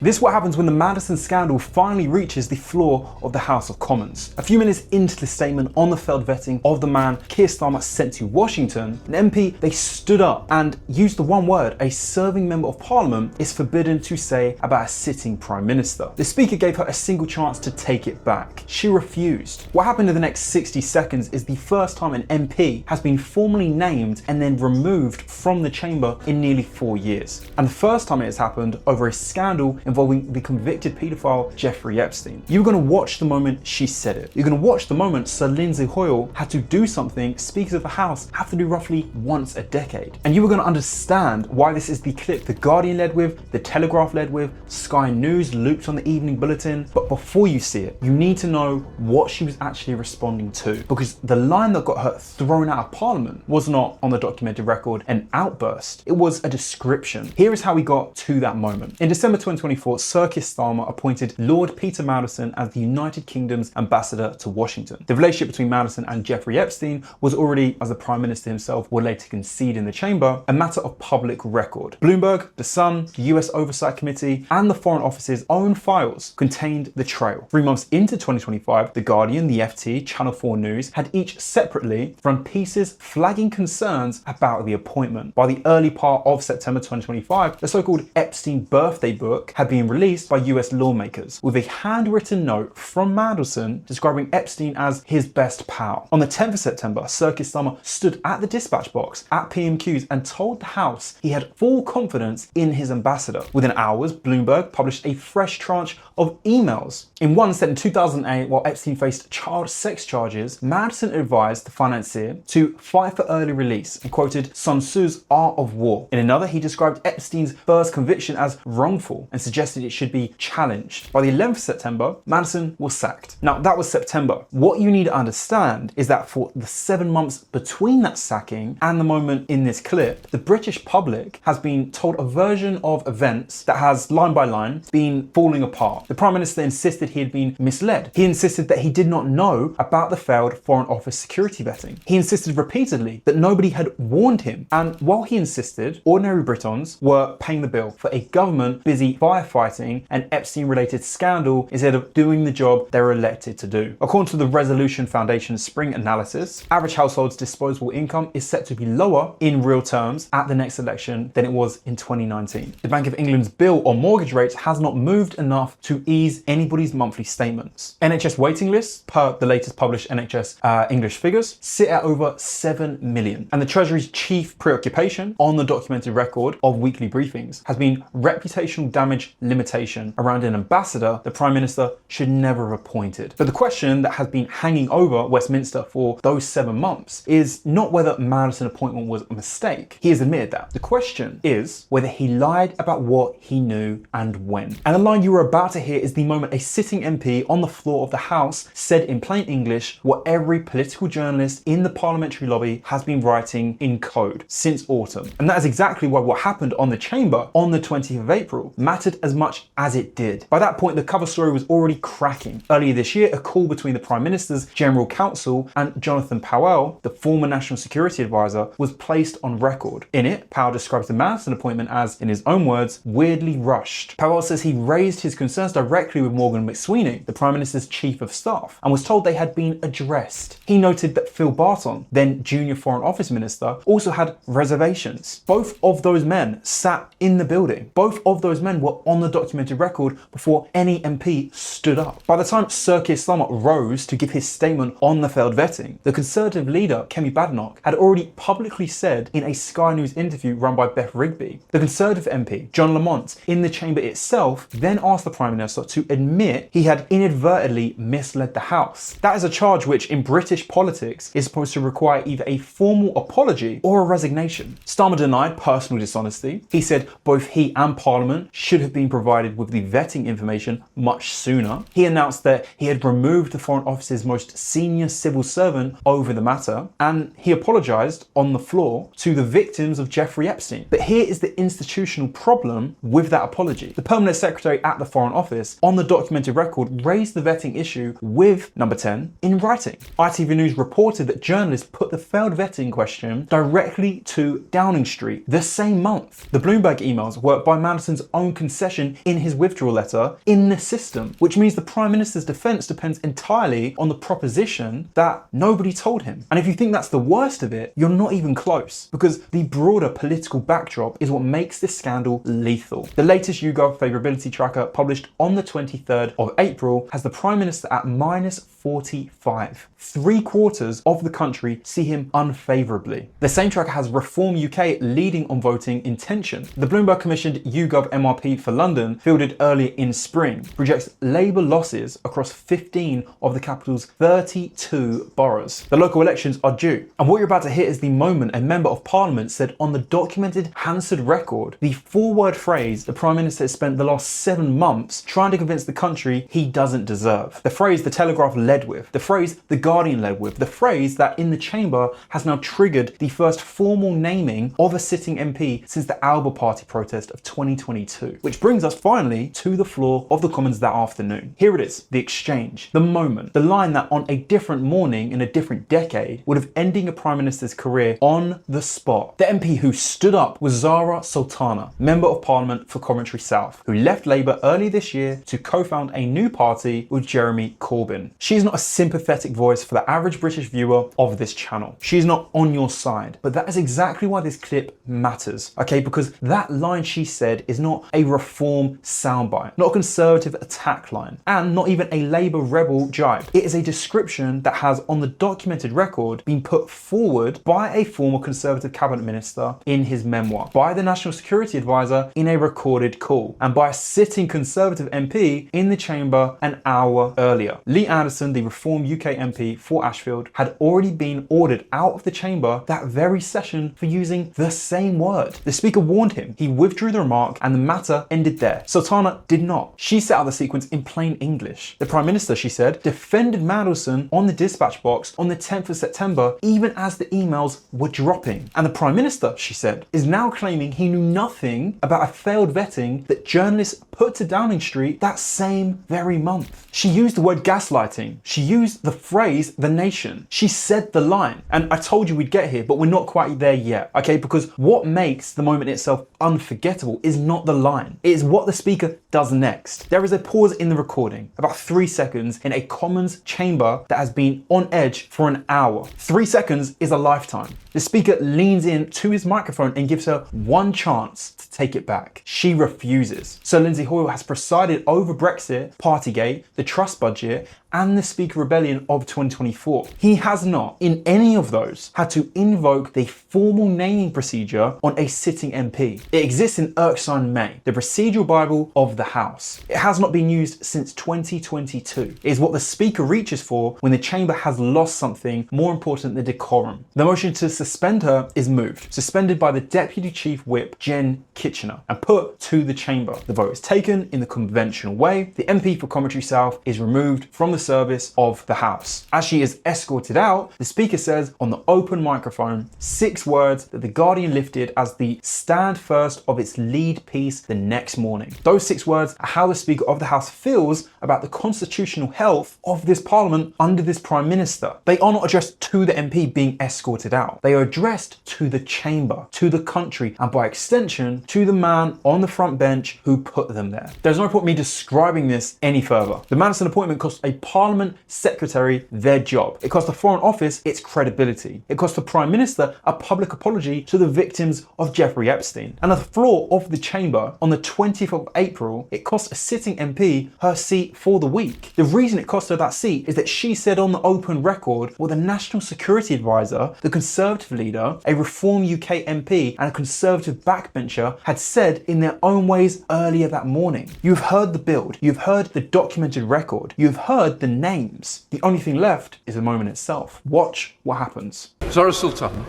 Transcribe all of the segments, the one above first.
This is what happens when the Mandelson scandal finally reaches the floor of the House of Commons. A few minutes into the statement on the failed vetting of the man Keir Starmer sent to Washington, an MP, they stood up and used the one word a serving member of parliament is forbidden to say about a sitting prime minister. The speaker gave her a single chance to take it back. She refused. What happened in the next 60 seconds is the first time an MP has been formally named and then removed from the chamber in nearly 4 years. And the first time it has happened over a scandal involving the convicted paedophile Jeffrey Epstein. You're going to watch the moment she said it. You're going to watch the moment Sir Lindsay Hoyle had to do something speakers of the House have to do roughly once a decade. And you were going to understand why this is the clip The Guardian led with, The Telegraph led with, Sky News looped on the evening bulletin. But before you see it, you need to know what she was actually responding to, because the line that got her thrown out of Parliament was not, on the documented record, an outburst. It was a description. Here is how we got to that moment. In December 2024, Sir Keir Starmer appointed Lord Peter Mandelson as the United Kingdom's ambassador to Washington. The relationship between Mandelson and Jeffrey Epstein was already, as the Prime Minister himself would later concede in the chamber, a matter of public record. Bloomberg, The Sun, the US Oversight Committee, and the Foreign Office's own files contained the trail. 3 months into 2025, The Guardian, the FT, Channel 4 News had each separately run pieces flagging concerns about the appointment. By the early part of September 2025, the so-called Epstein birthday book had been released by US lawmakers with a handwritten note from Mandelson describing Epstein as his best pal. On the 10th of September, Sir Keir Starmer stood at the dispatch box at PMQs and told the House he had full confidence in his ambassador. Within hours, Bloomberg published a fresh tranche of emails. In one sent in 2008, while Epstein faced child sex charges, Mandelson advised the financier to fight for early release and quoted Sun Tzu's Art of War. In another, he described Epstein's first conviction as wrongful and suggested it should be challenged. By the 11th of September, Mandelson was sacked. Now, that was September. What you need to understand is that for the 7 months between that sacking and the moment in this clip, the British public has been told a version of events that has, line by line, been falling apart. The Prime Minister insisted he had been misled. He insisted that he did not know about the failed Foreign Office security vetting. He insisted repeatedly that nobody had warned him. And while he insisted, ordinary Britons were paying the bill for a government busy firefighting an Epstein-related scandal instead of doing the job they were elected to do. According to the Resolution Foundation's spring analysis, average households' disposable income is set to be lower in real terms at the next election than it was in 2019. The Bank of England's bill on mortgage rates has not moved enough to ease anybody's monthly statements. NHS waiting lists, per the latest published NHS English figures, sit at over 7 million. And the Treasury's chief preoccupation on the documented record of weekly briefings has been reputational damage limitation around an ambassador the Prime Minister should never have appointed. But the question that has been hanging over Westminster for those 7 months is not whether Mandelson's appointment was a mistake. He has admitted that. The question is whether he lied about what he knew and when. And the line you were about to hear is the moment a sitting MP on the floor of the House said in plain English what every political journalist in the parliamentary lobby has been writing in code since autumn. And that is exactly why what happened on the chamber on the 20th of April mattered as much as it did. By that point, the cover story was already cracking. Earlier this year, a call between the Prime Minister's General Counsel and Jonathan Powell, the former National Security Advisor, was placed on record. In it, Powell describes the Mandelson appointment as, in his own words, weirdly rushed. Powell says he raised his concerns directly with Morgan McSweeney, the Prime Minister's Chief of Staff, and was told they had been addressed. He noted that Phil Barton, then Junior Foreign Office Minister, also had reservations. Both of those men sat in the building. Both of those men were on the documented record before any MP stood up. By the time Sir Keir Starmer rose to give his statement on the failed vetting, the Conservative leader, Kemi Badenoch, had already publicly said in a Sky News interview run by Beth Rigby. The Conservative MP, John Lamont, in the chamber itself, then asked the Prime Minister to admit he had inadvertently misled the House. That is a charge which, in British politics, is supposed to require either a formal apology or a resignation. Starmer denied personal dishonesty. He said both he and Parliament should have been provided with the vetting information much sooner. He announced that he had removed the Foreign Office's most senior civil servant over the matter, and he apologised on the floor to the victims of Jeffrey Epstein. But here is the institutional problem with that apology. The Permanent Secretary at the Foreign Office, on the documented record, raised the vetting issue with number 10 in writing. ITV News reported that journalists put the failed vetting question directly to Downing Street the same month. The Bloomberg emails were by Mandelson's own concession concession in his withdrawal letter in the system, which means the Prime Minister's defence depends entirely on the proposition that nobody told him. And if you think that's the worst of it, you're not even close, because the broader political backdrop is what makes this scandal lethal. The latest YouGov favourability tracker, published on the 23rd of April, has the Prime Minister at -45. 3/4 of the country see him unfavourably. The same tracker has Reform UK leading on voting intention. The Bloomberg commissioned YouGov MRP for London, fielded earlier in spring, projects Labour losses across 15 of the capital's 32 boroughs. The local elections are due, and what you're about to hear is the moment a Member of Parliament said on the documented Hansard record the 4-word phrase the Prime Minister has spent the last 7 months trying to convince the country he doesn't deserve. The phrase the Telegraph led with, the phrase the Guardian led with, the phrase that in the chamber has now triggered the first formal naming of a sitting MP since the Alba Party protest of 2022. Which brings us finally to the floor of the Commons that afternoon. Here it is, the exchange, the moment, the line that on a different morning in a different decade would have ending a Prime Minister's career on the spot. The MP who stood up was Zarah Sultana, Member of Parliament for Coventry South, who left Labour early this year to co-found a new party with Jeremy Corbyn. She's not a sympathetic voice for the average British viewer of this channel. She's not on your side, but that is exactly why this clip matters, okay? Because that line she said is not a reform soundbite, not a Conservative attack line, and not even a Labour rebel jibe. It is a description that has, on the documented record, been put forward by a former Conservative cabinet minister in his memoir, by the National Security Advisor in a recorded call, and by a sitting Conservative MP in the chamber an hour earlier. Lee Anderson, the Reform UK MP for Ashfield, had already been ordered out of the chamber that very session for using the same word. The Speaker warned him, he withdrew the remark, and the matter ended there. Sultana did not. She set out the sequence in plain English. The Prime Minister, she said, defended Mandelson on the dispatch box on the 10th of September, even as the emails were dropping. And the Prime Minister, she said, is now claiming he knew nothing about a failed vetting that journalists put to Downing Street that same very month. She used the word gaslighting. She used the phrase the nation. She said the line. And I told you we'd get here, but we're not quite there yet, okay? Because what makes the moment itself unforgettable is not the line. It is what the Speaker does next. There is a pause in the recording, about 3 seconds, in a Commons chamber that has been on edge for an hour. 3 seconds is a lifetime. The Speaker leans in to his microphone and gives her one chance to take it back. She refuses. Sir Lindsay Hoyle has presided over Brexit, Partygate, the Trust budget, and the Speaker Rebellion of 2024. He has not, in any of those, had to invoke the formal naming procedure on a sitting MP. It exists in Erskine May, the procedural Bible of the House. It has not been used since 2022. It is what the Speaker reaches for when the chamber has lost something more important than decorum. The motion to suspend her is moved, suspended by the Deputy Chief Whip, Jen Kitchener, and put to the chamber. The vote is taken in the conventional way. The MP for Coventry South is removed from the service of the House. As she is escorted out, the Speaker says on the open microphone 6 words that the Guardian lifted as the stand first of its lead piece the next morning. Those 6 words are how the Speaker of the House feels about the constitutional health of this Parliament under this Prime Minister. They are not addressed to the MP being escorted out. They are addressed to the chamber, to the country, and by extension to the man on the front bench who put them there. There's no point me describing this any further. The Mandelson appointment cost a Parliament Secretary their job. It cost the Foreign Office its credibility. It cost the Prime Minister a public apology to the victims of Jeffrey Epstein. And on the floor of the chamber on the 20th of April, it cost a sitting MP her seat for the week. The reason it cost her that seat is that she said on the open record what the National Security Advisor, the Conservative leader, a Reform UK MP, and a Conservative backbencher had said in their own ways earlier that morning. You've heard the build. You've heard the documented record. You've heard the names. The only thing left is the moment itself. Watch what happens. Zarah Sultana.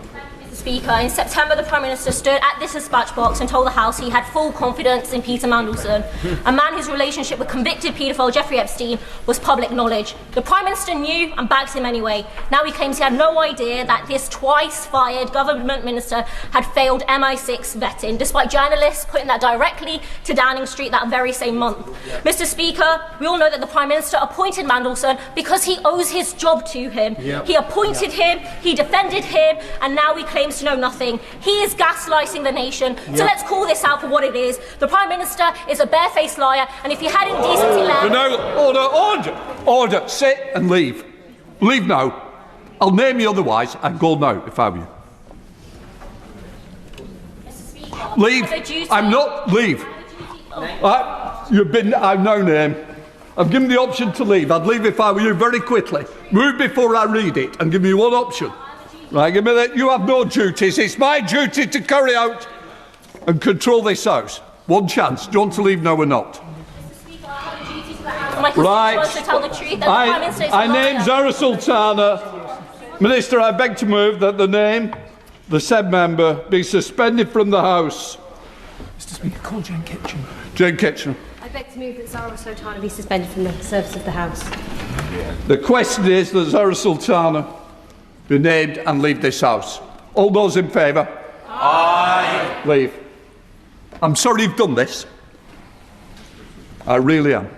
Mr. Speaker, in September the Prime Minister stood at this dispatch box and told the House he had full confidence in Peter Mandelson, a man whose relationship with convicted paedophile Jeffrey Epstein was public knowledge. The Prime Minister knew and backed him anyway. Now he claims he had no idea that this twice fired government minister had failed MI6 vetting, despite journalists putting that directly to Downing Street that very same month. Mr. Speaker, we all know that the Prime Minister appointed Mandelson because he owes his job to him. He appointed him, he defended him, and now we claim claims to know nothing. He is gaslighting the nation. So let's call this out for what it is. The Prime Minister is a barefaced liar, and if you had any decency left... No, order. Sit and leave. Leave now. I'll name you otherwise. I'd go now if I were you. Leave. I'm not. Leave. I've no name. I've given the option to leave. I'd leave if I were you very quickly. Move before I read it and give me one option. Right, give me that. You have no duties. It's my duty to carry out and control this house. One chance. Do you want to leave now or not? Right. I name Zarah Sultana. Minister, I beg to move that the said member be suspended from the House. Mr. Speaker, call Jane Kitchen. Jane Kitchen. I beg to move that Zarah Sultana be suspended from the service of the House. The question is that Zarah Sultana be named and leave this House. All those in favour? Aye. Leave. I'm sorry you've done this. I really am.